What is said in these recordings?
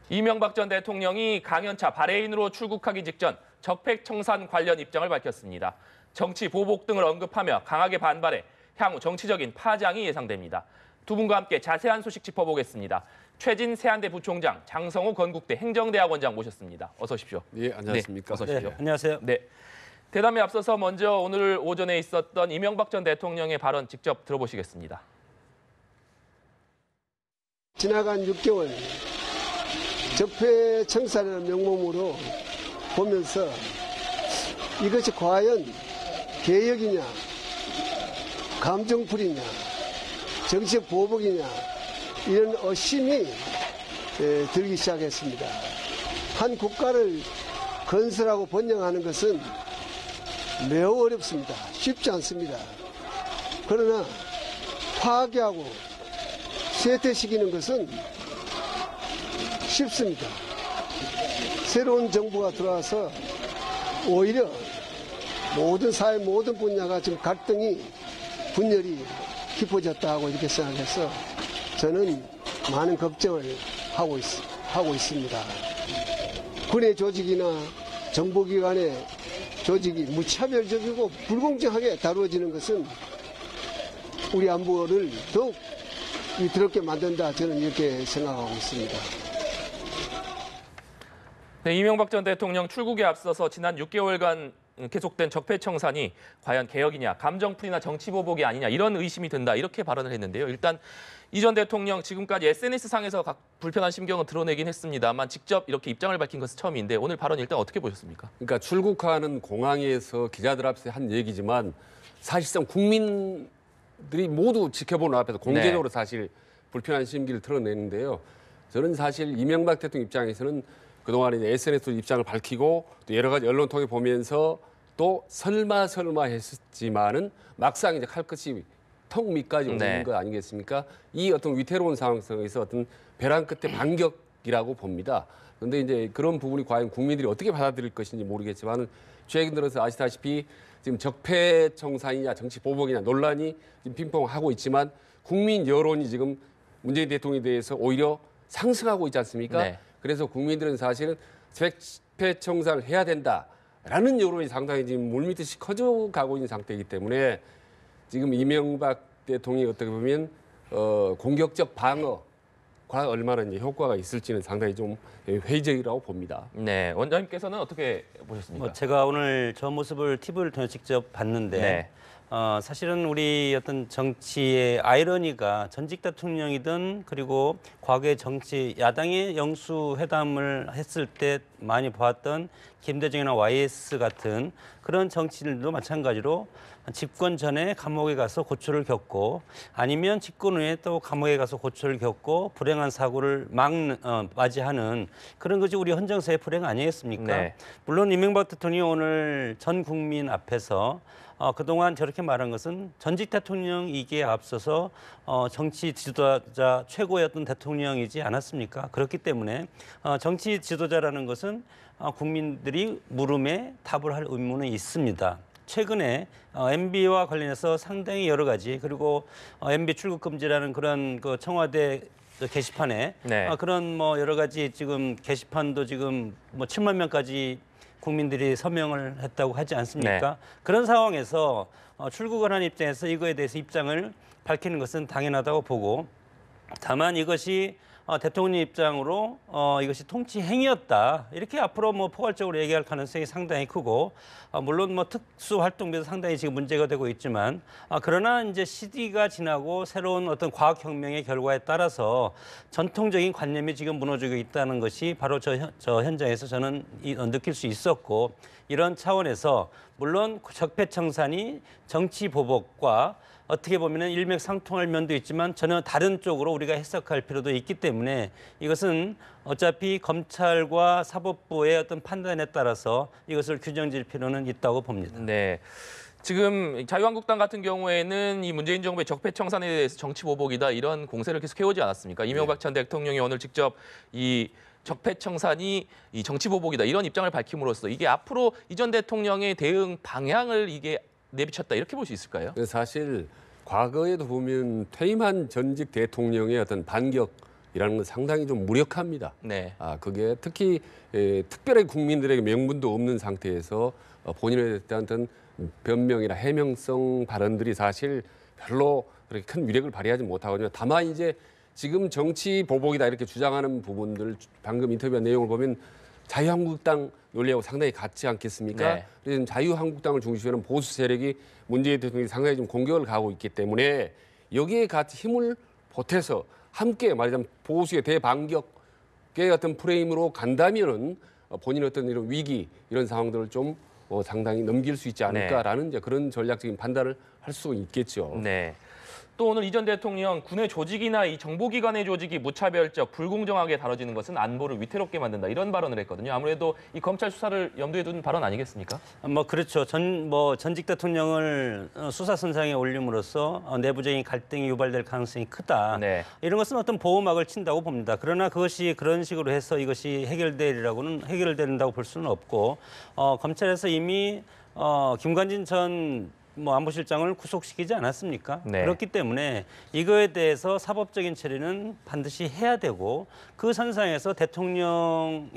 이명박 전 대통령이 강연차 바레인으로 출국하기 직전 적폐청산 관련 입장을 밝혔습니다. 정치 보복 등을 언급하며 강하게 반발해 향후 정치적인 파장이 예상됩니다. 두 분과 함께 자세한 소식 짚어보겠습니다. 최진 세안대 부총장, 장성호 건국대 행정대학원장 모셨습니다. 어서 오십시오. 예, 안녕하십니까. 네, 어서 오십시오. 네, 안녕하세요. 네. 대담에 앞서서 먼저 오늘 오전에 있었던 이명박 전 대통령의 발언 직접 들어보시겠습니다. 지나간 6개월 적폐청산이라는 명목으로 보면서 이것이 과연 개혁이냐, 감정풀이냐, 정치적 보복이냐 이런 의심이 들기 시작했습니다. 한 국가를 건설하고 번영하는 것은 매우 어렵습니다. 쉽지 않습니다. 그러나 파괴하고 쇠퇴시키는 것은 쉽습니다. 새로운 정부가 들어와서 오히려 모든 사회 모든 분야가 지금 갈등이 분열이 깊어졌다고 이렇게 생각해서 저는 많은 걱정을 하고 있습니다. 군의 조직이나 정보기관의 조직이 무차별적이고 불공정하게 다루어지는 것은 우리 안보를 더욱 위태롭게 만든다, 저는 이렇게 생각하고 있습니다. 네, 이명박 전 대통령 출국에 앞서서 지난 6개월간 계속된 적폐청산이 과연 개혁이냐, 감정풀이나 정치보복이 아니냐 이런 의심이 든다 이렇게 발언을 했는데요. 일단 이 전 대통령 지금까지 SNS상에서 각 불편한 심경을 드러내긴 했습니다만 직접 이렇게 입장을 밝힌 것은 처음인데 오늘 발언 일단 어떻게 보셨습니까? 그러니까 출국하는 공항에서 기자들 앞에서 한 얘기지만 사실상 국민들이 모두 지켜보는 앞에서 공개적으로 사실 불편한 심기를 드러내는데요. 저는 사실 이명박 대통령 입장에서는 그동안 이제 SNS 입장을 밝히고 또 여러 가지 언론 통해 보면서 또 설마 했었지만은 막상 이제 칼끝이 턱 밑까지 오는 거 아니겠습니까? 이 어떤 위태로운 상황 속에서 어떤 벼랑 끝에 반격이라고 봅니다. 그런데 이제 그런 부분이 과연 국민들이 어떻게 받아들일 것인지 모르겠지만 최근 들어서 아시다시피 지금 적폐청산이냐 정치 보복이냐 논란이 지금 핑퐁하고 있지만 국민 여론이 지금 문재인 대통령에 대해서 오히려 상승하고 있지 않습니까? 네. 그래서 국민들은 사실은 적폐청산을 해야 된다라는 여론이 상당히 지금 물밑듯이 커져가고 있는 상태이기 때문에 지금 이명박 대통령이 어떻게 보면 공격적 방어가 얼마나 이제 효과가 있을지는 상당히 좀 회의적이라고 봅니다. 네, 원장님께서는 어떻게 보셨습니까? 제가 오늘 저 모습을 TV를 통해 직접 봤는데 사실은 우리 어떤 정치의 아이러니가 전직 대통령이든 그리고 과거의 정치 야당의 영수회담을 했을 때 많이 보았던 김대중이나 YS 같은 그런 정치인들도 마찬가지로 집권 전에 감옥에 가서 고초를 겪고 아니면 집권 후에 또 감옥에 가서 고초를 겪고 불행한 사고를 맞이하는 그런 것이 우리 헌정사의 불행 아니겠습니까? 네. 물론 이명박 대통령이 오늘 전 국민 앞에서 그동안 저렇게 말한 것은 전직 대통령이기에 앞서서 정치 지도자 최고의 어떤 대통령이지 않았습니까? 그렇기 때문에 정치 지도자라는 것은 국민들이 물음에 답을 할 의무는 있습니다. 최근에 MB와 관련해서 상당히 여러 가지 그리고 MB 출국 금지라는 그런 그 청와대 게시판에 그런 뭐 여러 가지 지금 게시판도 지금 뭐 7만 명까지 국민들이 서명을 했다고 하지 않습니까? 그런 상황에서 출국을 한 입장에서 이거에 대해서 입장을 밝히는 것은 당연하다고 보고 다만 이것이 대통령 입장으로 이것이 통치 행위였다 이렇게 앞으로 뭐 포괄적으로 얘기할 가능성이 상당히 크고 물론 뭐 특수 활동비도 상당히 지금 문제가 되고 있지만 그러나 이제 시기가 지나고 새로운 어떤 과학 혁명의 결과에 따라서 전통적인 관념이 지금 무너지고 있다는 것이 바로 저 현장에서 저는 느낄 수 있었고 이런 차원에서 물론 적폐청산이 정치 보복과 어떻게 보면 일맥상통할 면도 있지만 전혀 다른 쪽으로 우리가 해석할 필요도 있기 때문에 이것은 어차피 검찰과 사법부의 어떤 판단에 따라서 이것을 규정질 필요는 있다고 봅니다. 네. 지금 자유한국당 같은 경우에는 이 문재인 정부의 적폐청산에 대해서 정치 보복이다 이런 공세를 계속 해오지 않았습니까? 이명박 전 대통령이 오늘 직접 이 적폐청산이 이 정치 보복이다 이런 입장을 밝힘으로써 이게 앞으로 이 전 대통령의 대응 방향을 이게 내비쳤다 이렇게 볼 수 있을까요? 사실 과거에도 보면 퇴임한 전직 대통령의 어떤 반격 건 상당히 좀 무력합니다. 네. 그게 특히 특별히 국민들에게 명분도 없는 상태에서 본인에 대한 어떤 변명이나 해명성 발언들이 사실 별로 그렇게 큰 위력을 발휘하지 못하거든요. 다만 이제 지금 정치 보복이다 이렇게 주장하는 부분들 방금 인터뷰한 내용을 보면 자유한국당 논리하고 상당히 같지 않겠습니까? 네. 그래서 자유한국당을 중심으로 보수 세력이 문재인 대통령이 상당히 좀 공격을 가고 있기 때문에 여기에 같이 힘을 보태서 함께 말하자면 보수의 대반격의 어떤 프레임으로 간다면은 본인의 어떤 이런 위기 이런 상황들을 좀 상당히 넘길 수 있지 않을까라는 이제 그런 전략적인 판단을 할 수 있겠죠. 네. 또 오늘 이 전 대통령 군의 조직이나 이 정보기관의 조직이 무차별적, 불공정하게 다뤄지는 것은 안보를 위태롭게 만든다 이런 발언을 했거든요. 아무래도 이 검찰 수사를 염두에 둔 발언 아니겠습니까? 뭐 그렇죠. 전직 대통령을 수사선상에 올림으로써 내부적인 갈등이 유발될 가능성이 크다. 네. 이런 것은 어떤 보호막을 친다고 봅니다. 그러나 그것이 그런 식으로 해서 이것이 해결된다고 볼 수는 없고 검찰에서 이미 김관진 전 안보실장을 구속시키지 않았습니까? 네. 그렇기 때문에 이거에 대해서 사법적인 처리는 반드시 해야 되고 그 선상에서 대통령에게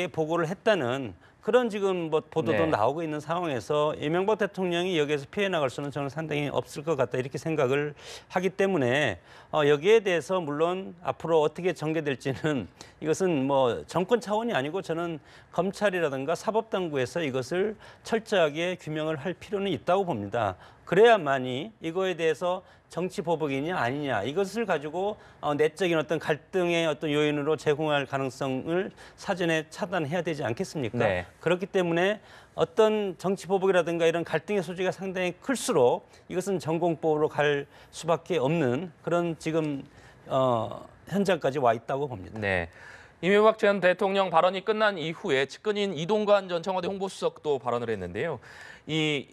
보고를 했다는 그런 지금 보도도 네. 나오고 있는 상황에서 이명박 대통령이 여기에서 피해 나갈 수는 저는 상당히 없을 것 같다 이렇게 생각을 하기 때문에 여기에 대해서 물론 앞으로 어떻게 전개될지는 이것은 정권 차원이 아니고 저는 검찰이라든가 사법당국에서 이것을 철저하게 규명을 할 필요는 있다고 봅니다. 그래야만이 이거에 대해서 정치 보복이냐 아니냐 이것을 가지고 내적인 어떤 갈등의 어떤 요인으로 제공할 가능성을 사전에 차단해야 되지 않겠습니까? 네. 그렇기 때문에 어떤 정치 보복이라든가 이런 갈등의 소지가 상당히 클수록 이것은 전공법으로 갈 수밖에 없는 그런 지금 현장까지 와 있다고 봅니다. 네. 이명박 전 대통령 발언이 끝난 이후에 측근인 이동관 전 청와대 홍보수석도 발언을 했는데요. 이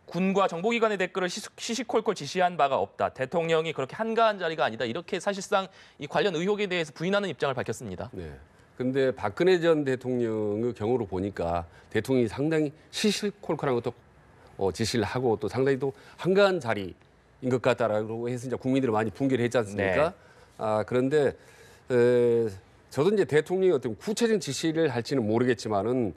군과 정보기관의 댓글을 시시콜콜 지시한 바가 없다. 대통령이 그렇게 한가한 자리가 아니다. 이렇게 사실상 이 관련 의혹에 대해서 부인하는 입장을 밝혔습니다. 네. 근데 박근혜 전 대통령의 경우로 보니까 대통령이 상당히 시시콜콜한 것도 지시를 하고 또 상당히 또 한가한 자리인 것 같다라고 해서 이제 국민들이 많이 붕괴를 했지 않습니까? 네. 그런데 저도 이제 대통령이 어떤 구체적인 지시를 할지는 모르겠지만은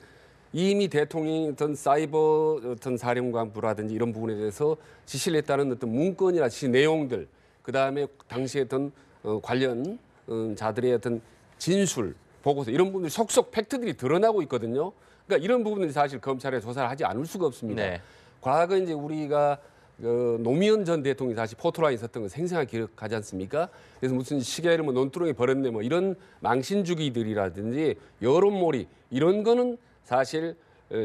이미 대통령이 어떤 사이버 어떤 사령관부라든지 이런 부분에 대해서 지시를 했다는 어떤 문건이나 지시 내용들, 그 다음에 당시에 어떤 관련 자들의 어떤 진술, 보고서 이런 부분들이 속속 팩트들이 드러나고 있거든요. 그러니까 이런 부분들이 사실 검찰에 조사를 하지 않을 수가 없습니다. 네. 과거 이제 우리가 노무현 전 대통령이 다시 포토라인 있었던 거 생생하게 기억하지 않습니까? 그래서 무슨 시계를 논두렁에 버렸네 이런 망신주기들이라든지 여론몰이 이런 거는 사실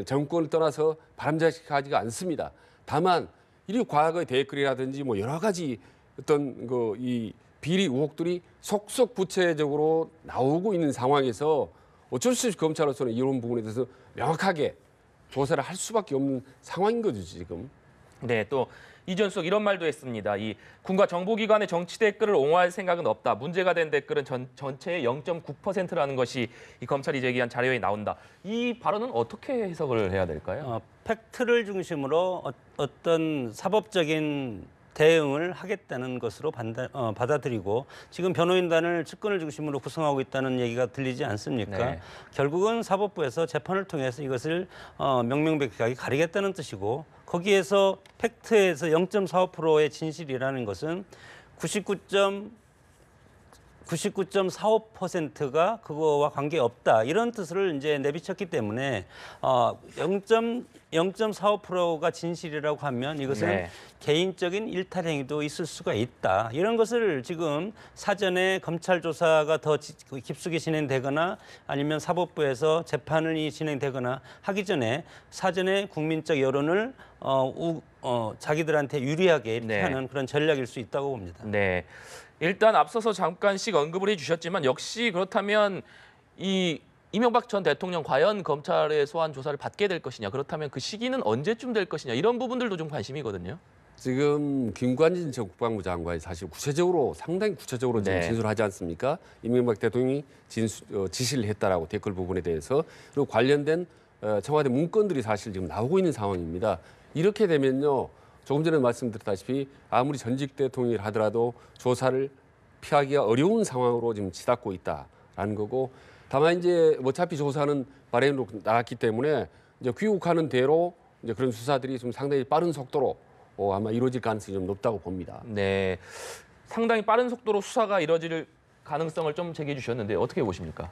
정권을 떠나서 바람직하지가 않습니다. 다만 이 과거의 댓글이라든지 여러 가지 어떤 이 비리 의혹들이 속속 구체적으로 나오고 있는 상황에서 어쩔 수 없이 검찰로서는 이런 부분에 대해서 명확하게 조사를 할 수밖에 없는 상황인 거죠 지금. 네, 또 이전 수석 이런 말도 했습니다. 이 군과 정보기관의 정치 댓글을 옹호할 생각은 없다. 문제가 된 댓글은 전체의 0.9%라는 것이 이 검찰이 제기한 자료에 나온다. 이 발언은 어떻게 해석을 해야 될까요? 팩트를 중심으로 어떤 사법적인 대응을 하겠다는 것으로 받아들이고 지금 변호인단을 측근을 중심으로 구성하고 있다는 얘기가 들리지 않습니까? 네. 결국은 사법부에서 재판을 통해서 이것을 명명백백하게 가리겠다는 뜻이고 거기에서 팩트에서 0.45%의 진실이라는 것은 99.45%가 그거와 관계없다. 이런 뜻을 이제 내비쳤기 때문에 0.45%가 진실이라고 하면 이것은 네. 개인적인 일탈 행위도 있을 수가 있다. 이런 것을 지금 사전에 검찰 조사가 더 깊숙이 진행되거나 아니면 사법부에서 재판이 진행되거나 하기 전에 사전에 국민적 여론을 자기들한테 유리하게 네. 하는 그런 전략일 수 있다고 봅니다. 네. 일단 앞서서 잠깐씩 언급을 해주셨지만 역시 그렇다면 이 이명박 전 대통령 과연 검찰의 소환 조사를 받게 될 것이냐, 그렇다면 그 시기는 언제쯤 될 것이냐, 이런 부분들도 좀 관심이거든요. 지금 김관진 전 국방부 장관이 사실 상당히 구체적으로 지금 네. 진술하지 않습니까? 이명박 대통령이 지시를 했다라고 댓글 부분에 대해서 그리고 관련된 청와대 문건들이 사실 지금 나오고 있는 상황입니다. 이렇게 되면요, 조금 전에 말씀드렸다시피 아무리 전직 대통령이 하더라도 조사를 피하기가 어려운 상황으로 지금 치닫고 있다라는 거고, 다만 이제 어차피 조사는 바레인으로 나갔기 때문에 이제 귀국하는 대로 이제 그런 수사들이 좀 상당히 빠른 속도로 아마 이루어질 가능성이 좀 높다고 봅니다. 네, 상당히 빠른 속도로 수사가 이뤄질 가능성을 좀 제기해 주셨는데 어떻게 보십니까?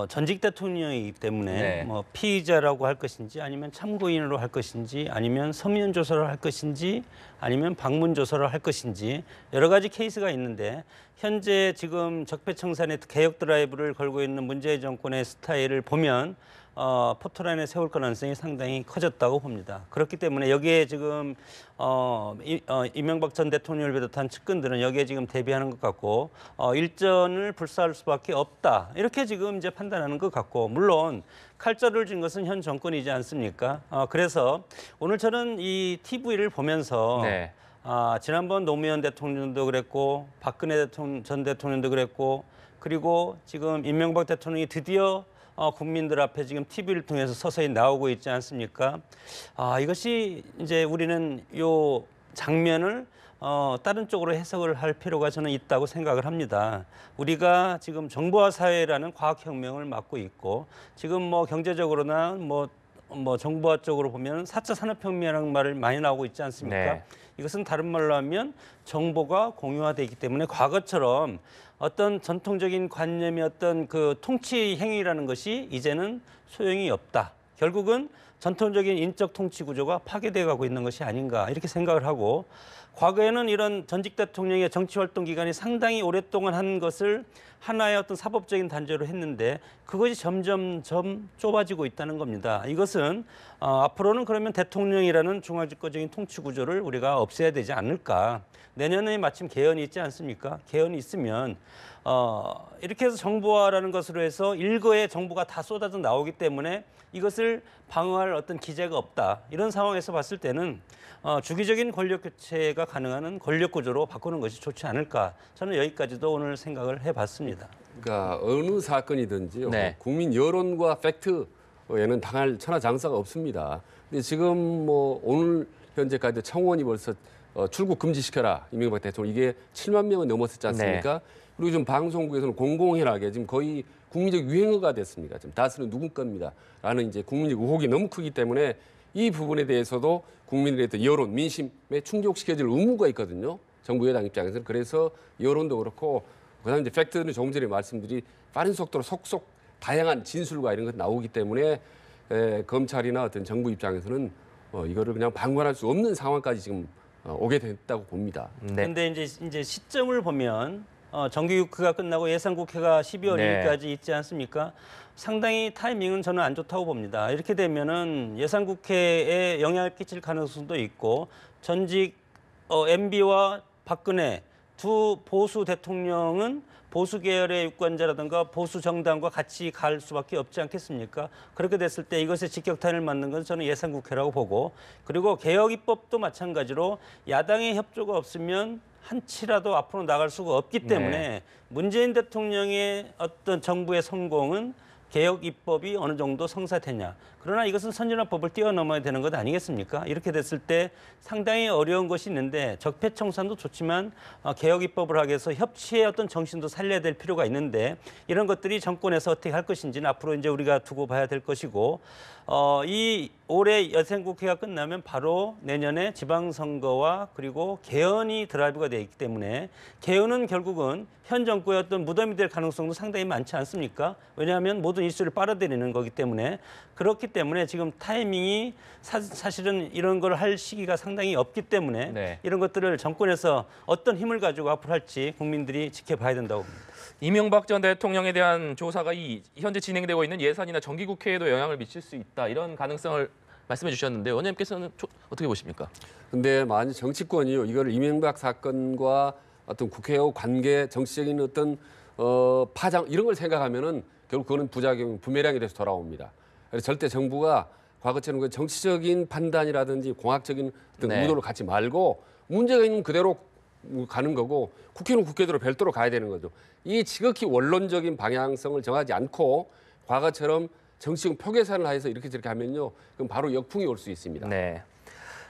전직 대통령이기 때문에 네. 뭐 피의자라고 할 것인지 아니면 참고인으로 할 것인지 아니면 서면 조사를 할 것인지 아니면 방문 조사를 할 것인지 여러 가지 케이스가 있는데 현재 지금 적폐청산의 개혁 드라이브를 걸고 있는 문재인 정권의 스타일을 보면 포토라인에 세울 가능성이 상당히 커졌다고 봅니다. 그렇기 때문에 여기에 지금 이명박 전 대통령을 비롯한 측근들은 여기에 지금 대비하는 것 같고 일전을 불사할 수밖에 없다. 이렇게 지금 이제 판단하는 것 같고, 물론 칼자루를 쥔 것은 현 정권이지 않습니까? 그래서 오늘 저는 이 TV를 보면서 네. 지난번 노무현 대통령도 그랬고 박근혜 전 대통령도 그랬고, 그리고 지금 이명박 대통령이 드디어 국민들 앞에 지금 TV를 통해서 서서히 나오고 있지 않습니까? 이것이 이제 우리는 요 장면을 다른 쪽으로 해석을 할 필요가 저는 있다고 생각을 합니다. 우리가 지금 정보화 사회라는 과학혁명을 맞고 있고, 지금 뭐 경제적으로나 뭐 정보화 쪽으로 보면 4차 산업혁명이라는 말을 많이 나오고 있지 않습니까? 네. 이것은 다른 말로 하면 정보가 공유화되기 때문에 과거처럼 어떤 전통적인 관념이 어떤 그 통치 행위라는 것이 이제는 소용이 없다. 결국은 전통적인 인적 통치 구조가 파괴되어 가고 있는 것이 아닌가 이렇게 생각을 하고, 과거에는 이런 전직 대통령의 정치 활동 기간이 상당히 오랫동안 한 것을 하나의 어떤 사법적인 단죄로 했는데 그것이 점점점 좁아지고 있다는 겁니다. 이것은 앞으로는 그러면 대통령이라는 중앙집권적인 통치 구조를 우리가 없애야 되지 않을까. 내년에 마침 개헌이 있지 않습니까? 개헌이 있으면 이렇게 해서 정보화라는 것으로 해서 일거에 정보가 다 쏟아져 나오기 때문에 이것을 방어할 어떤 기제가 없다. 이런 상황에서 봤을 때는 주기적인 권력 교체가 가능한 권력 구조로 바꾸는 것이 좋지 않을까. 저는 여기까지도 오늘 생각을 해봤습니다. 그러니까 어느 사건이든지요, 네. 국민 여론과 팩트에는 당할 천하장사가 없습니다. 근데 지금 뭐 오늘 현재까지 청원이 벌써 출국 금지시켜라 이명박 대통령 이게 7만 명은 넘었었지 않습니까? 그리고 좀 방송국에서는 공공연하게 지금 거의 국민적 유행어가 됐습니다. 지금 다스는 누군 겁니다.라는 이제 국민적 의혹이 너무 크기 때문에 이 부분에 대해서도 국민들의 어떤 여론, 민심에 충족시켜줄 의무가 있거든요. 정부 여당 입장에서는. 그래서 여론도 그렇고 그다음에 이제 팩트는 조금 전에 말씀드린 빠른 속도로 속속 다양한 진술과 이런 것 나오기 때문에 검찰이나 어떤 정부 입장에서는 이거를 그냥 방관할 수 없는 상황까지 지금 오게 됐다고 봅니다. 네. 그런데 이제 시점을 보면 정기국회가 끝나고 예산국회가 12월 네. 2일까지 있지 않습니까? 상당히 타이밍은 저는 안 좋다고 봅니다. 이렇게 되면은 예산국회에 영향을 끼칠 가능성도 있고, 전직 MB와 박근혜 두 보수 대통령은 보수 계열의 유권자라든가 보수 정당과 같이 갈 수밖에 없지 않겠습니까? 그렇게 됐을 때 이것에 직격탄을 맞는 건 저는 예산국회라고 보고, 그리고 개혁 입법도 마찬가지로 야당의 협조가 없으면 한치라도 앞으로 나갈 수가 없기 때문에 문재인 대통령의 어떤 정부의 성공은 개혁 입법이 어느 정도 성사되냐. 그러나 이것은 선진화법을 뛰어넘어야 되는 것 아니겠습니까? 이렇게 됐을 때 상당히 어려운 것이 있는데, 적폐청산도 좋지만 개혁 입법을 하기 위해서 협치의 어떤 정신도 살려야 될 필요가 있는데, 이런 것들이 정권에서 어떻게 할 것인지는 앞으로 이제 우리가 두고 봐야 될 것이고, 이 올해 예산국회가 끝나면 바로 내년에 지방선거와 그리고 개헌이 드라이브가 되어 있기 때문에, 개헌은 결국은 현 정부의 어떤 무덤이 될 가능성도 상당히 많지 않습니까? 왜냐하면 모든 이슈를 빨아들이는 거기 때문에. 그렇기 때문에 지금 타이밍이 사실은 이런 걸 할 시기가 상당히 없기 때문에 네. 이런 것들을 정권에서 어떤 힘을 가지고 앞으로 할지 국민들이 지켜봐야 된다고 봅니다. 이명박 전 대통령에 대한 조사가 현재 진행되고 있는 예산이나 정기국회에도 영향을 미칠 수 있다. 이런 가능성을 말씀해 주셨는데 원장님께서는 어떻게 보십니까? 근데 만약 정치권이요, 이걸 이명박 사건과 어떤 국회와 관계, 정치적인 어떤 파장 이런 걸 생각하면은 결국 그거는 부작용, 부메랑이 돼서 돌아옵니다. 그래서 절대 정부가 과거처럼 그 정치적인 판단이라든지 공학적인 어떤 네. 의도를 갖지 말고 문제가 있는 그대로 가는 거고, 국회는 국회대로 별도로 가야 되는 거죠. 이 지극히 원론적인 방향성을 정하지 않고 과거처럼 정치적 표계산을 해서 이렇게 저렇게 하면요, 그럼 바로 역풍이 올 수 있습니다. 네.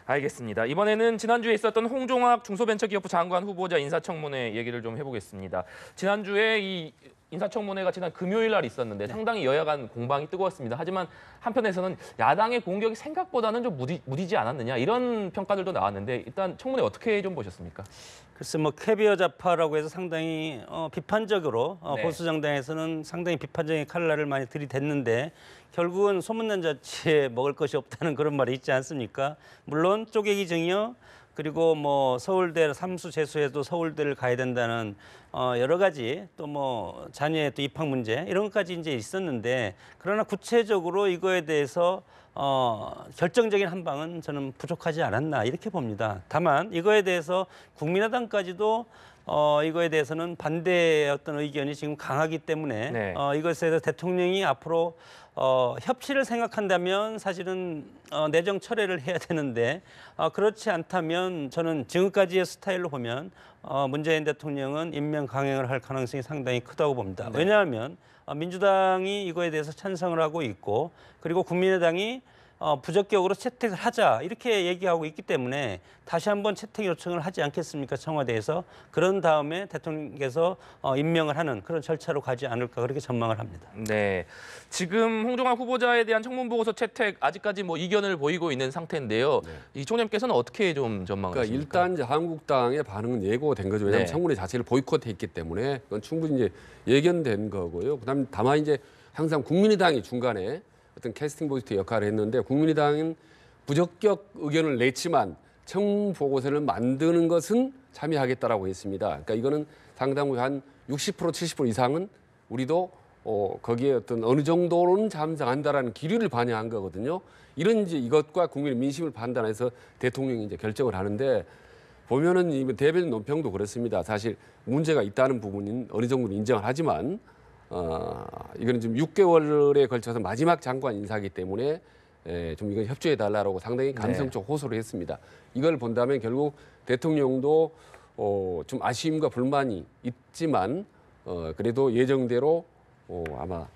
알겠습니다. 이번에는 지난주에 있었던 홍종학 중소벤처기업부 장관 후보자 인사청문회 얘기를 좀 해보겠습니다. 지난주에 이 인사청문회가 지난 금요일 날 있었는데 상당히 여야 간 공방이 뜨거웠습니다. 하지만 한편에서는 야당의 공격이 생각보다는 좀 무디지 않았느냐 이런 평가들도 나왔는데 일단 청문회 어떻게 좀 보셨습니까? 글쎄 뭐 캐비어 좌파라고 해서 상당히 비판적으로 네. 보수 정당에서는 상당히 비판적인 칼날을 많이 들이댔는데 결국은 소문난 자체에 먹을 것이 없다는 그런 말이 있지 않습니까? 물론 쪼개기 증여 그리고 뭐 서울대 삼수 재수해도 서울대를 가야 된다는 여러 가지 또 뭐 자녀의 또 입학 문제 이런 것까지 이제 있었는데 그러나 구체적으로 이거에 대해서 결정적인 한 방은 저는 부족하지 않았나 이렇게 봅니다. 다만 이거에 대해서 국민의당까지도 이거에 대해서는 반대의 어떤 의견이 지금 강하기 때문에 네. 이것에 대해서 대통령이 앞으로 협치를 생각한다면 사실은 내정 철회를 해야 되는데 그렇지 않다면 저는 지금까지의 스타일로 보면 문재인 대통령은 임명 강행을 할 가능성이 상당히 크다고 봅니다. 네. 왜냐하면 민주당이 이거에 대해서 찬성을 하고 있고 그리고 국민의당이 부적격으로 채택을 하자 이렇게 얘기하고 있기 때문에 다시 한번 채택 요청을 하지 않겠습니까 청와대에서 그런 다음에 대통령께서 임명을 하는 그런 절차로 가지 않을까 그렇게 전망을 합니다. 네, 지금 홍종학 후보자에 대한 청문보고서 채택 아직까지 뭐 이견을 보이고 있는 상태인데요. 이 총장님께서는 어떻게 좀 전망을 그러니까 하십니까? 일단 이제 한국당의 반응은 예고된 거죠. 왜냐하면 네. 청문회 자체를 보이콧했기 때문에 그건 충분히 이제 예견된 거고요. 그다음 다만 이제 항상 국민의당이 중간에 어떤 캐스팅 보이스 역할을 했는데 국민의당은 부적격 의견을 냈지만 청문 보고서를 만드는 것은 참여하겠다라고 했습니다. 그러니까 이거는 상당 한 60% 70% 이상은 우리도 거기에 어떤 어느 정도는 참석한다라는 기류를 반영한 거거든요. 이런 이제 이것과 국민의 민심을 판단해서 대통령이 이제 결정을 하는데 보면은 이 대변인 논평도 그렇습니다. 사실 문제가 있다는 부분은 어느 정도는 인정을 하지만 이거는 지금 6개월에 걸쳐서 마지막 장관 인사이기 때문에 좀 이건 협조해 달라고 상당히 감성적 호소를 했습니다. 이걸 본다면 결국 대통령도 좀 아쉬움과 불만이 있지만 그래도 예정대로 아마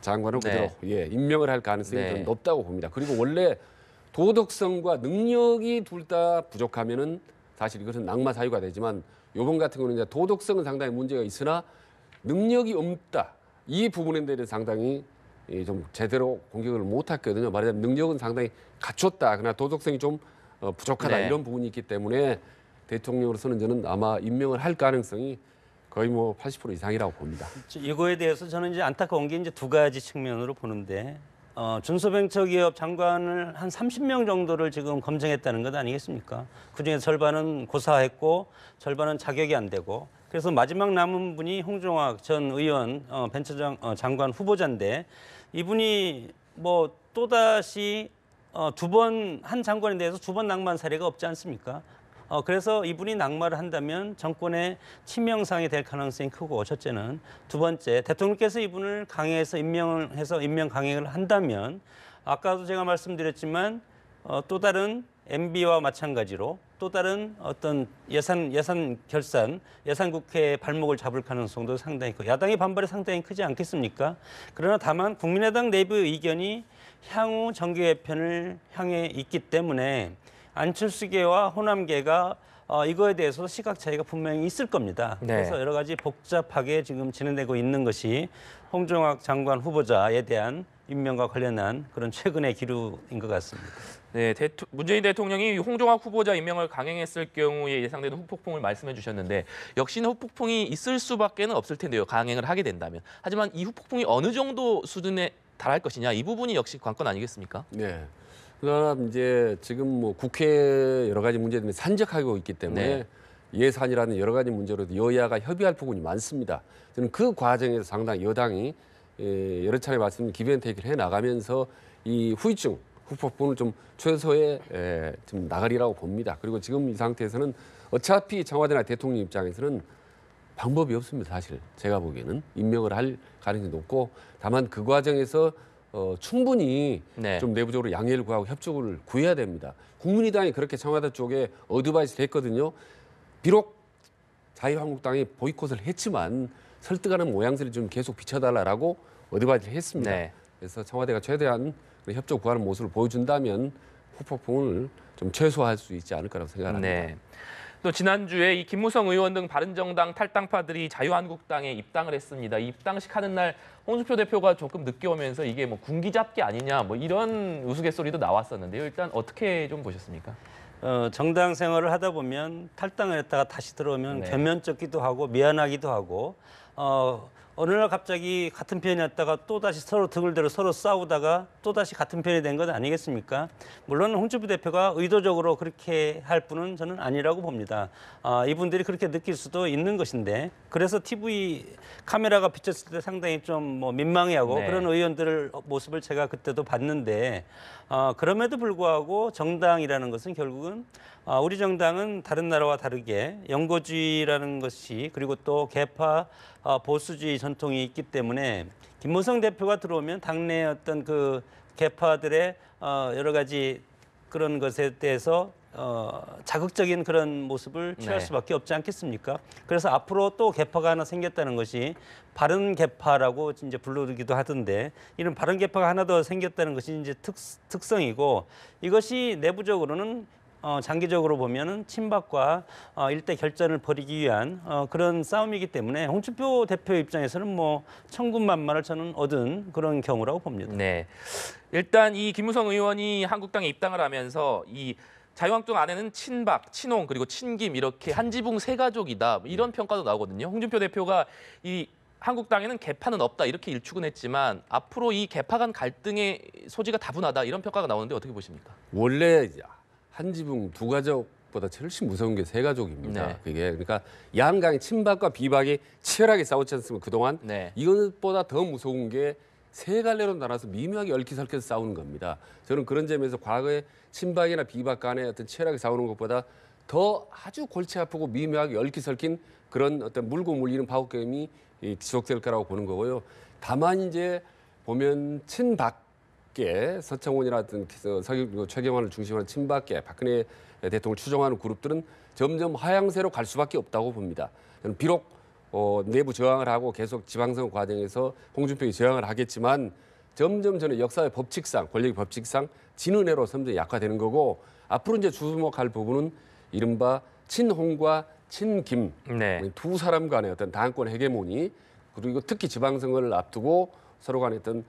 장관을 그대로 임명을 할 가능성이 좀 높다고 봅니다. 그리고 원래 도덕성과 능력이 둘 다 부족하면은 사실 이것은 낙마 사유가 되지만 이번 같은 경우는 이제 도덕성은 상당히 문제가 있으나 능력이 없다. 이 부분에 대해서 상당히 좀 제대로 공격을 못했거든요. 말하자면 능력은 상당히 갖췄다. 그러나 도덕성이 좀 부족하다. 네. 이런 부분이 있기 때문에 대통령으로서는 저는 아마 임명을 할 가능성이 거의 뭐 80% 이상이라고 봅니다. 이거에 대해서 저는 이제 안타까운 게 이제 두 가지 측면으로 보는데 중소벤처기업 장관을 한 30명 정도를 지금 검증했다는 것 아니겠습니까? 그중에 절반은 고사했고 절반은 자격이 안 되고 그래서 마지막 남은 분이 홍종학 전 의원 장관 후보자인데 이분이 뭐 또다시 한 장관에 대해서 두 번 낙마한 사례가 없지 않습니까? 그래서 이분이 낙마를 한다면 정권의 치명상이 될 가능성이 크고 첫째는 두 번째 대통령께서 이분을 강행해서 임명 강행을 한다면 아까도 제가 말씀드렸지만 또 다른 MB와 마찬가지로 또 다른 어떤 예산국회의 발목을 잡을 가능성도 상당히 크고 야당의 반발이 상당히 크지 않겠습니까? 그러나 다만 국민의당 내부 의견이 향후 정계 개편을 향해 있기 때문에 안철수계와 호남계가 이거에 대해서 시각 차이가 분명히 있을 겁니다. 네. 그래서 여러 가지 복잡하게 지금 진행되고 있는 것이 홍종학 장관 후보자에 대한 임명과 관련한 그런 최근의 기류인 것 같습니다. 네, 문재인 대통령이 홍종학 후보자 임명을 강행했을 경우에 예상되는 후폭풍을 말씀해 주셨는데 역시나 후폭풍이 있을 수밖에는 없을 텐데요. 강행을 하게 된다면. 하지만 이 후폭풍이 어느 정도 수준에 달할 것이냐 이 부분이 역시 관건 아니겠습니까? 네. 그러나 이제 지금 뭐 국회 여러 가지 문제들이 산적하고 있기 때문에 예산이라는 여러 가지 문제로 여야가 협의할 부분이 많습니다. 저는 그 과정에서 상당히 여당이 여러 차례 말씀 기브앤테이크를 해 나가면서 이 후유증, 후폭풍을 좀 최소에 좀 나가리라고 봅니다. 그리고 지금 이 상태에서는 어차피 청와대나 대통령 입장에서는 방법이 없습니다. 사실 제가 보기에는 임명을 할 가능성이 높고 다만 그 과정에서 충분히 좀 내부적으로 양해를 구하고 협조를 구해야 됩니다. 국민의당이 그렇게 청와대 쪽에 어드바이스를 했거든요. 비록 자유한국당이 보이콧을 했지만 설득하는 모양새를 좀 계속 비춰달라고 어드바이스를 했습니다. 그래서 청와대가 최대한 협조 구하는 모습을 보여준다면 후폭풍을 좀 최소화할 수 있지 않을까라고 생각합니다. 네. 또 지난주에 이 김무성 의원 등 바른정당 탈당파들이 자유한국당에 입당을 했습니다. 이 입당식 하는 날 홍준표 대표가 조금 늦게 오면서 이게 뭐 군기잡기 아니냐 뭐 이런 우스갯소리도 나왔었는데요. 일단 어떻게 좀 보셨습니까? 정당 생활을 하다 보면 탈당을 했다가 다시 들어오면 네. 견면쩍기도 하고 미안하기도 하고 어느 날 갑자기 같은 편이었다가 또 다시 서로 등을 들어 서로 싸우다가 또 다시 같은 편이 된 것 아니겠습니까? 물론 홍준표 대표가 의도적으로 그렇게 할 분은 저는 아니라고 봅니다. 이분들이 그렇게 느낄 수도 있는 것인데 그래서 TV 카메라가 비쳤을 때 상당히 좀 뭐 민망해하고 네. 그런 의원들 모습을 제가 그때도 봤는데 그럼에도 불구하고 정당이라는 것은 결국은 우리 정당은 다른 나라와 다르게 영고주의라는 것이 그리고 또 개파 보수주의 전통이 있기 때문에 김무성 대표가 들어오면 당내 어떤 그 개파들의 여러 가지 그런 것에 대해서 자극적인 그런 모습을 취할 네. 수밖에 없지 않겠습니까? 그래서 앞으로 또 개파가 하나 생겼다는 것이 바른 개파라고 이제 부르기도 하던데 이런 바른 개파가 하나 더 생겼다는 것이 이제 특성이고 이것이 내부적으로는 장기적으로 보면은 친박과 일대 결전을 벌이기 위한 그런 싸움이기 때문에 홍준표 대표 입장에서는 뭐 천군만마를 저는 얻은 그런 경우라고 봅니다. 네. 일단 이 김무성 의원이 한국당에 입당을 하면서 이 자유한국당 안에는 친박, 친홍 그리고 친김 이렇게 한 지붕 세 가족이다 뭐 이런 평가도 나오거든요. 홍준표 대표가 이 한국당에는 개파는 없다 이렇게 일축은 했지만 앞으로 이 개파 간 갈등의 소지가 다분하다 이런 평가가 나오는데 어떻게 보십니까? 원래 한 지붕 두 가족보다 훨씬 무서운 게 세 가족입니다. 네. 그게 그러니까 양강의 친박과 비박이 치열하게 싸웠지 않습니까? 그동안 네. 이것보다 더 무서운 게 세 갈래로 나눠서 미묘하게 얽히설켜서 싸우는 겁니다. 저는 그런 점에서 과거에 친박이나 비박 간에 어떤 치열하게 싸우는 것보다 더 아주 골치 아프고 미묘하게 얽히설킨 그런 어떤 물고 물리는 파국경이 지속될 거라고 보는 거고요. 다만 이제 보면 친박계 서청원이라든 최경환을 중심으로 친박계 박근혜 대통령을 추종하는 그룹들은 점점 하향세로 갈 수밖에 없다고 봅니다. 저는 비록 내부 저항을 하고 계속 지방선거 과정에서 홍준표가 저항을 하겠지만 점점 저는 역사의 법칙상 권력의 법칙상 지는 애로 점점 약화되는 거고 앞으로 이제 주목할 부분은 이른바 친홍과 친김 네. 두 사람 간의 어떤 당권 헤게모니 그리고 특히 지방선거를 앞두고 서로 간의 어떤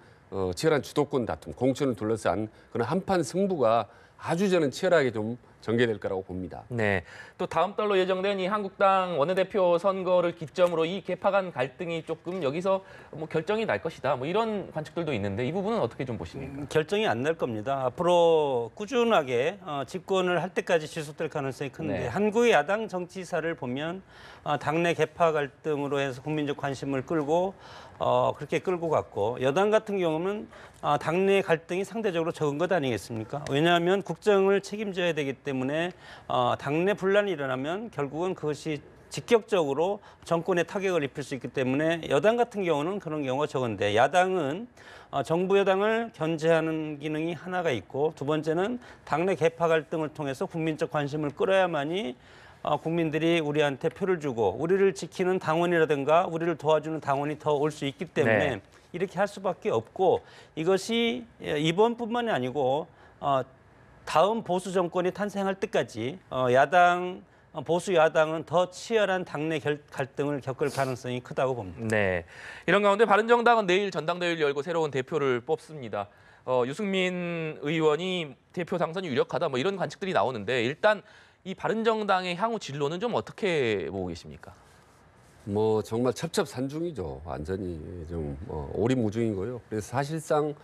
치열한 주도권 다툼 공천을 둘러싼 그런 한판 승부가 아주 저는 치열하게 좀 전개될 거라고 봅니다. 네. 또 다음 달로 예정된 이 한국당 원내대표 선거를 기점으로 이 개파 간 갈등이 조금 여기서 뭐 결정이 날 것이다. 뭐 이런 관측들도 있는데 이 부분은 어떻게 좀 보십니까? 결정이 안 날 겁니다. 앞으로 꾸준하게 집권을 할 때까지 지속될 가능성이 큰데 네. 한국의 야당 정치사를 보면 당내 개파 갈등으로 해서 국민적 관심을 끌고 그렇게 끌고 갔고 여당 같은 경우는 당내 갈등이 상대적으로 적은 것 아니겠습니까? 왜냐하면 국정을 책임져야 되기 때문에 당내 분란이 일어나면 결국은 그것이 직격적으로 정권에 타격을 입힐 수 있기 때문에 여당 같은 경우는 그런 경우가 적은데 야당은 정부 여당을 견제하는 기능이 하나가 있고 두 번째는 당내 개파 갈등을 통해서 국민적 관심을 끌어야만이 국민들이 우리한테 표를 주고 우리를 지키는 당원이라든가 우리를 도와주는 당원이 더 올 수 있기 때문에 네. 이렇게 할 수밖에 없고 이것이 이번뿐만이 아니고 다음 보수 정권이 탄생할 때까지 보수 야당은 더 치열한 당내 갈등을 겪을 가능성이 크다고 봅니다. 네. 이런 가운데 바른정당은 내일 전당대회를 열고 새로운 대표를 뽑습니다. 유승민 의원이 대표 당선이 유력하다 뭐 이런 관측들이 나오는데 일단 이 바른정당의 향후 진로는 좀 어떻게 보고 계십니까? 뭐 정말 첩첩산중이죠. 완전히 좀 오리무중이고요. 그래서 사실상의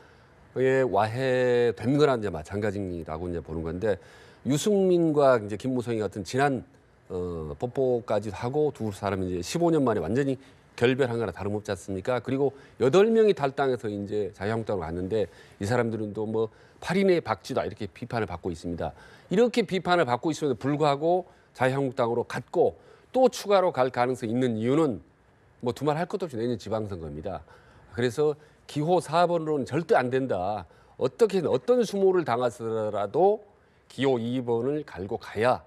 와해된 거나 이제 마찬가지라고 이제 보는 건데 유승민과 이제 김무성이 같은 지난 뽀뽀까지 하고 두 사람이 이제 15년 만에 완전히 결별한 거나 다름없지 않습니까? 그리고 8명이 탈당해서 이제 자유한국당으로 갔는데 이 사람들은 또 뭐 8인의 박쥐다 이렇게 비판을 받고 있습니다. 이렇게 비판을 받고 있음에도 불구하고 자유한국당으로 갔고 또 추가로 갈 가능성이 있는 이유는 뭐 두말할 것도 없이 내년 지방선거입니다. 그래서 기호 4번으로는 절대 안 된다. 어떻게든 어떤 수모를 당하더라도 기호 2번을 갈고 가야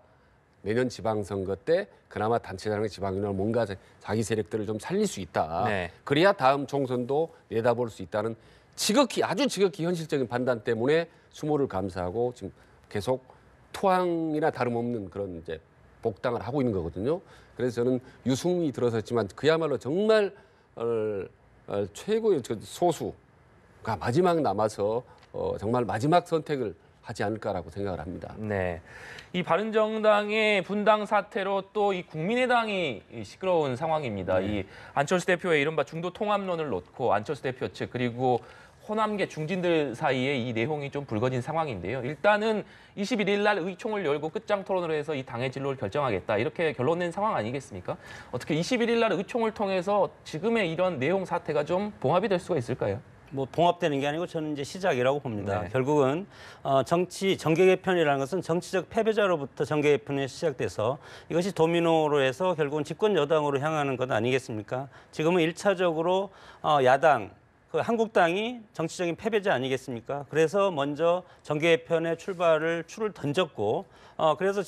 내년 지방선거 때 그나마 단체장의 지방이나 뭔가 자기 세력들을 좀 살릴 수 있다. 네. 그래야 다음 총선도 내다볼 수 있다는 아주 지극히 현실적인 판단 때문에 수모를 감사하고 지금 계속 토항이나 다름없는 그런 이제 복당을 하고 있는 거거든요. 그래서 저는 유승민이 들어섰지만 그야말로 정말 최고의 소수가 마지막 남아서 정말 마지막 선택을 하지 않을까라고 생각을 합니다. 네, 이 바른정당의 분당 사태로 또 이 국민의당이 시끄러운 상황입니다. 네. 이 안철수 대표의 이른바 중도 통합론을 놓고 안철수 대표 측 그리고 호남계 중진들 사이에 이 내용이 좀 불거진 상황인데요. 일단은 21일 날 의총을 열고 끝장 토론을 해서 이 당의 진로를 결정하겠다 이렇게 결론 낸 상황 아니겠습니까? 어떻게 21일 날 의총을 통해서 지금의 이런 내용 사태가 좀 봉합이 될 수가 있을까요? 뭐 봉합되는 게 아니고 저는 이제 시작이라고 봅니다. 네. 결국은 정계 개편이라는 것은 정치적 패배자로부터 정계 개편이 시작돼서 이것이 도미노로 해서 결국은 집권 여당으로 향하는 것 아니겠습니까? 지금은 1차적으로 야당 그 한국당이 정치적인 패배자 아니겠습니까? 그래서 먼저 정계 개편의 출을 던졌고 그래서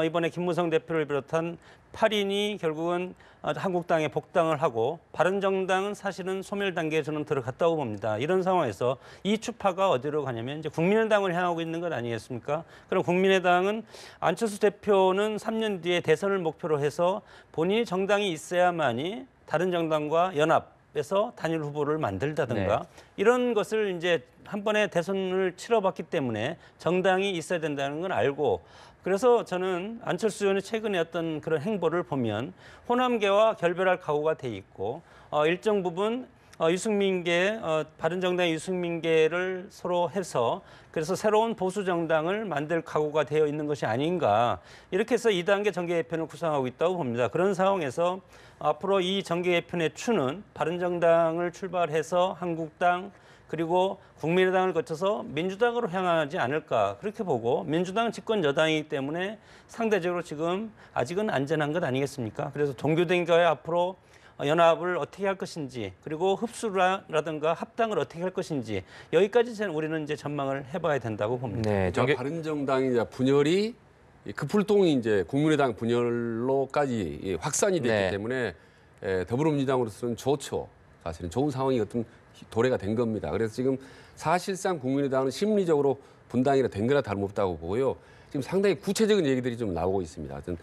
이번에 김무성 대표를 비롯한 8인이 결국은 한국당에 복당을 하고 바른정당은 사실은 소멸 단계에 저는 들어갔다고 봅니다. 이런 상황에서 이 추파가 어디로 가냐면 이제 국민의당을 향하고 있는 것 아니겠습니까? 그럼 국민의당은 안철수 대표는 3년 뒤에 대선을 목표로 해서 본인이 정당이 있어야만이 다른 정당과 연합해서 단일 후보를 만들다든가 네. 이런 것을 이제 한 번에 대선을 치러봤기 때문에 정당이 있어야 된다는 걸 알고 그래서 저는 안철수 의원의 최근에 어떤 그런 행보를 보면 호남계와 결별할 각오가 돼 있고 일정 부분 유승민계 바른정당의 유승민계를 서로 해서 그래서 새로운 보수 정당을 만들 각오가 되어 있는 것이 아닌가 이렇게 해서 2단계 정계 개편을 구상하고 있다고 봅니다. 그런 상황에서 앞으로 이 정계 개편의 추는 바른정당을 출발해서 한국당 그리고 국민의당을 거쳐서 민주당으로 향하지 않을까 그렇게 보고 민주당은 집권 여당이기 때문에 상대적으로 지금 아직은 안전한 것 아니겠습니까? 그래서 동교동과의 앞으로 연합을 어떻게 할 것인지 그리고 흡수라든가 합당을 어떻게 할 것인지 여기까지 우리는 이제 전망을 해봐야 된다고 봅니다. 네, 바른정당이 이제 분열이 급불통이 이제 국민의당 분열로까지 확산이 됐기 네. 때문에 더불어민주당으로서는 좋죠. 사실은 좋은 상황이 어떤 도래가 된 겁니다. 그래서 지금 사실상 국민의당은 심리적으로 분당이라 된 거나 다름없다고 보고요. 지금 상당히 구체적인 얘기들이 좀 나오고 있습니다. 하여튼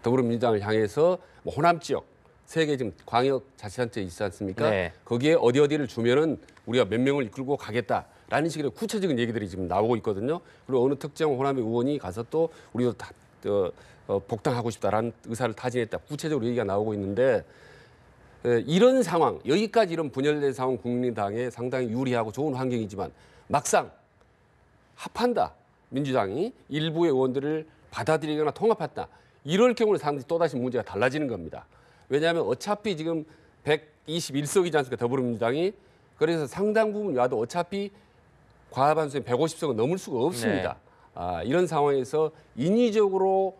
더불어민주당을 향해서 뭐 호남 지역 3개 지금 광역자치단체 있지 않습니까? 네. 거기에 어디를 주면은 우리가 몇 명을 이끌고 가겠다라는 식의 구체적인 얘기들이 지금 나오고 있거든요. 그리고 어느 특정 호남의 의원이 가서 또 우리도 다 복당하고 싶다라는 의사를 타진했다. 구체적으로 얘기가 나오고 있는데 이런 상황, 여기까지 이런 분열된 상황 국민의당에 상당히 유리하고 좋은 환경이지만 막상 합한다. 민주당이 일부의 의원들을 받아들이거나 통합했다. 이럴 경우는 상당히 또다시 문제가 달라지는 겁니다. 왜냐하면 어차피 지금 121석이지 않습니까? 더불어민주당이. 그래서 상당 부분 와도 어차피 과반수의 150석은 넘을 수가 없습니다. 네. 이런 상황에서 인위적으로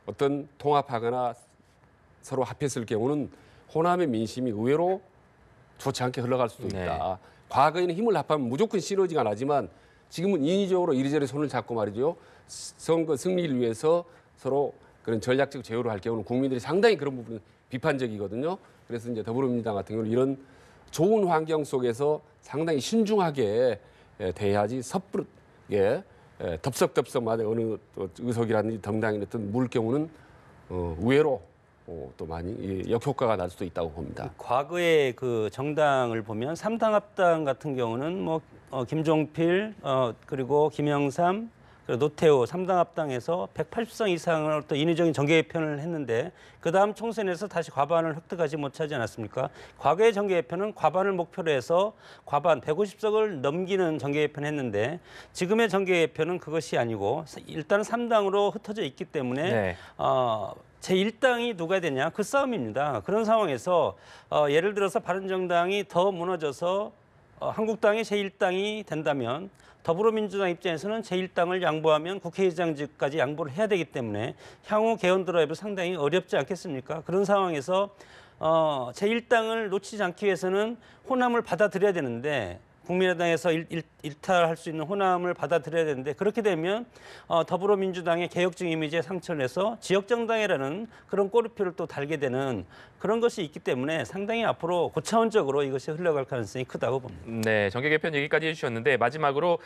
어떤 통합하거나 서로 합했을 경우는 호남의 민심이 의외로 좋지 않게 흘러갈 수도 있다. 네. 과거에는 힘을 합하면 무조건 시너지가 나지만 지금은 인위적으로 이리저리 손을 잡고 말이죠. 선거 승리를 위해서 서로 그런 전략적 제휴를 할 경우는 국민들이 상당히 그런 부분은 비판적이거든요. 그래서 이제 더불어민주당 같은 경우는 이런 좋은 환경 속에서 상당히 신중하게 대해야지 섣부르게 덥석덥석마다 어느 의석이라든지 정당이 어떤 물 경우는 의외로 또 많이 역효과가 날 수도 있다고 봅니다. 과거의 그 정당을 보면 3당 합당 같은 경우는 뭐 김종필 그리고 김영삼 그리고 노태우 3당 합당에서 180석 이상을 또 인위적인 정계 개편을 했는데 그다음 총선에서 다시 과반을 획득하지 못하지 않았습니까? 과거의 정계 개편은 과반을 목표로 해서 과반 150석을 넘기는 정계 개편을 했는데 지금의 정계 개편은 그것이 아니고 일단 3당으로 흩어져 있기 때문에 네. 제1당이 누가 되냐 그 싸움입니다. 그런 상황에서 예를 들어서 바른정당이 더 무너져서 한국당이 제1당이 된다면 더불어민주당 입장에서는 제1당을 양보하면 국회의장직까지 양보를 해야 되기 때문에 향후 개헌 드라이브 상당히 어렵지 않겠습니까? 그런 상황에서 제1당을 놓치지 않기 위해서는 호남을 받아들여야 되는데 국민의당에서 일탈할 수 있는 호남을 받아들여야 되는데 그렇게 되면 더불어민주당의 개혁적 이미지에 상처를 내서 지역정당이라는 그런 꼬리표를 또 달게 되는 그런 것이 있기 때문에 상당히 앞으로 고차원적으로 이것이 흘러갈 가능성이 크다고 봅니다. 네, 정계 개편 얘기까지 해주셨는데 마지막으로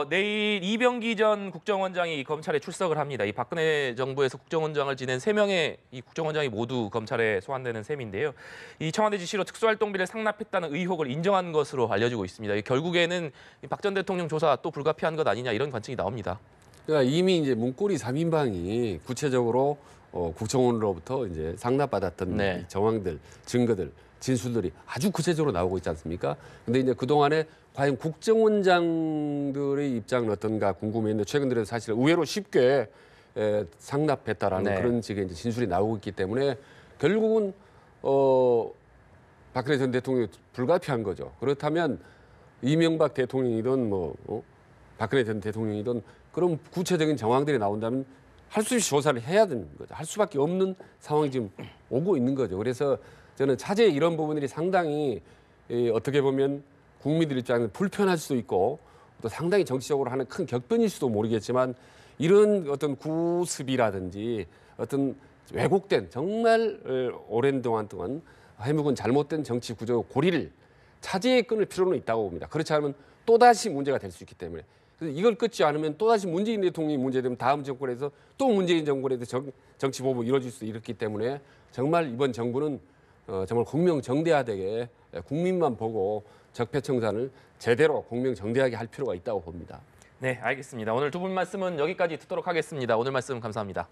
내일 이병기 전 국정원장이 검찰에 출석을 합니다. 이 박근혜 정부에서 국정원장을 지낸 3명의 이 국정원장이 모두 검찰에 소환되는 셈인데요. 이 청와대 지시로 특수활동비를 상납했다는 의혹을 인정한 것으로 알려지고 있습니다. 결국에는 박 전 대통령 조사 또 불가피한 것 아니냐 이런 관측이 나옵니다. 그러니까 이미 이제 문고리 3인방이 구체적으로 국정원으로부터 이제 상납받았던 네. 이 정황들, 증거들, 진술들이 아주 구체적으로 나오고 있지 않습니까? 근데 이제 그동안에 과연 국정원장들의 입장은 어떤가 궁금했는데 최근 들어서 사실 의외로 쉽게 상납했다라는 네. 그런 식의 이제 진술이 나오고 있기 때문에 결국은 박근혜 전 대통령이 불가피한 거죠. 그렇다면 이명박 대통령이든 박근혜 전 대통령이든 그런 구체적인 정황들이 나온다면 할 수 없이 조사를 해야 되는 거죠. 할 수밖에 없는 상황이 지금 오고 있는 거죠. 그래서 저는 차제에 이런 부분들이 상당히 어떻게 보면 국민들 입장에서 불편할 수도 있고 또 상당히 정치적으로 하는 큰 격변일 수도 모르겠지만 이런 어떤 구습이라든지 어떤 왜곡된 정말 오랜 동안 해묵은 잘못된 정치 구조 고리를 차제에 끊을 필요는 있다고 봅니다. 그렇지 않으면 또다시 문제가 될 수 있기 때문에. 그래서 이걸 끊지 않으면 또다시 문재인 대통령이 문제되면 다음 정권에서 또 문재인 정권에서 정치 보복이 이루어질 수 있기 때문에 정말 이번 정부는 정말 공명정대하게 국민만 보고 적폐청산을 제대로 공명정대하게 할 필요가 있다고 봅니다. 네, 알겠습니다. 오늘 두 분 말씀은 여기까지 듣도록 하겠습니다. 오늘 말씀 감사합니다.